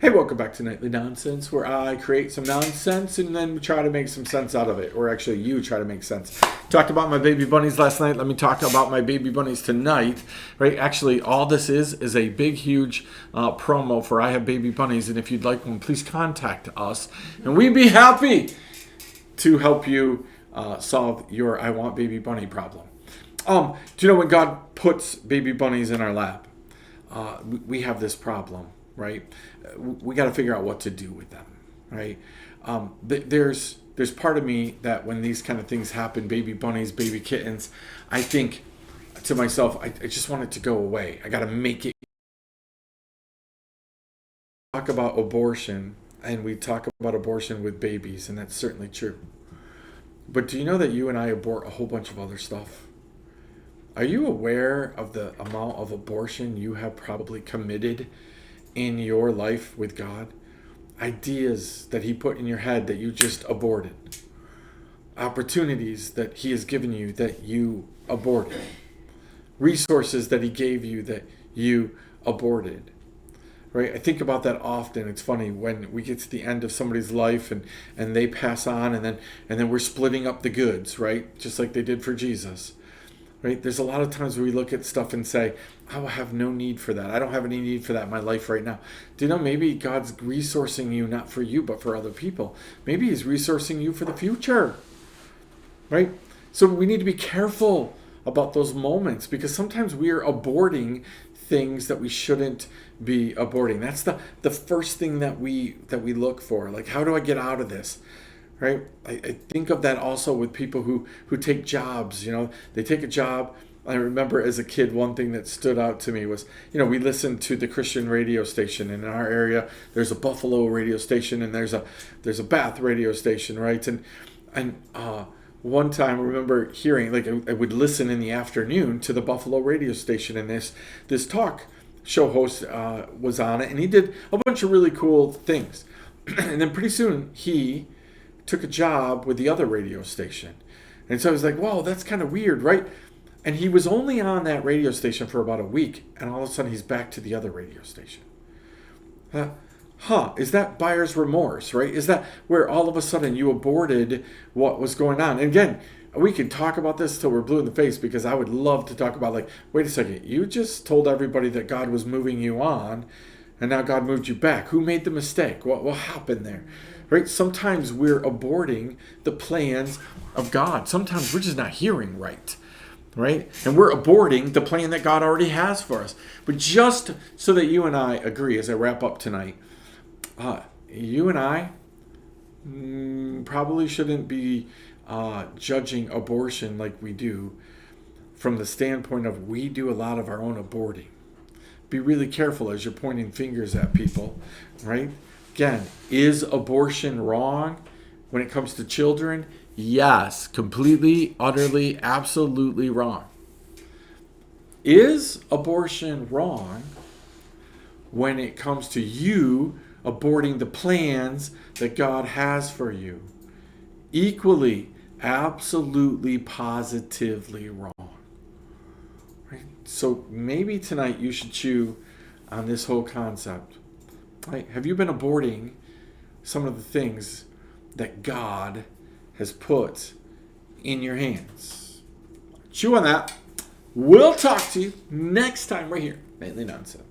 Hey, welcome back to Nightly Nonsense, where I create some nonsense and then try to make some sense out of it. Or actually, you try to make sense. Talked about my baby bunnies last night. Let me talk about my baby bunnies tonight. Right? Actually, all this is a big, huge promo for I Have Baby Bunnies. And if you'd like one, please contact us. And we'd be happy to help you solve your I Want Baby Bunny problem. Do you know when God puts baby bunnies in our lap, we have this problem, right? We got to figure out what to do with them, right? There's part of me that when these kind of things happen, baby bunnies, baby kittens, I think to myself, I just want it to go away. I got to make it. Talk about abortion, and we talk about abortion with babies, and that's certainly true. But do you know that you and I abort a whole bunch of other stuff? Are you aware of the amount of abortion you have probably committed in your life with God? Ideas that He put in your head that you just aborted. Opportunities that He has given you that you aborted. Resources that He gave you that you aborted. Right? I think about that often. It's funny when we get to the end of somebody's life and they pass on and then we're splitting up the goods, right? Just like they did for Jesus. Right? There's a lot of times where we look at stuff and say, I will have no need for that. I don't have any need for that in my life right now. Do you know maybe God's resourcing you not for you, but for other people? Maybe He's resourcing you for the future. Right? So we need to be careful about those moments because sometimes we are aborting things that we shouldn't be aborting. That's the first thing that we look for. Like, how do I get out of this? Right? I think of that also with people who take jobs. You know, they take a job. I remember as a kid, one thing that stood out to me was, we listened to the Christian radio station, and in our area, there's a Buffalo radio station, and there's a Bath radio station, right? And one time I remember hearing, like, I would listen in the afternoon to the Buffalo radio station, and this talk show host was on it, and he did a bunch of really cool things. And then pretty soon he took a job with the other radio station. And so I was like, whoa, that's kind of weird, right? And he was only on that radio station for about a week, and all of a sudden he's back to the other radio station. Is that buyer's remorse, right? Is that where all of a sudden you aborted what was going on? And again, we can talk about this till we're blue in the face because I would love to talk about, like, wait a second, you just told everybody that God was moving you on, and now God moved you back. Who made the mistake? What happened there? Right? Sometimes we're aborting the plans of God. Sometimes we're just not hearing right. Right? And we're aborting the plan that God already has for us. But just so that you and I agree as I wrap up tonight, you and I probably shouldn't be judging abortion like we do from the standpoint of we do a lot of our own aborting. Be really careful as you're pointing fingers at people, right? Again, is abortion wrong when it comes to children? Yes, completely, utterly, absolutely wrong. Is abortion wrong when it comes to you aborting the plans that God has for you? Equally, absolutely, positively wrong. Right? So maybe tonight you should chew on this whole concept. Right? Have you been aborting some of the things that God has put in your hands? Chew on that. We'll talk to you next time right here. Nightly Nonsense.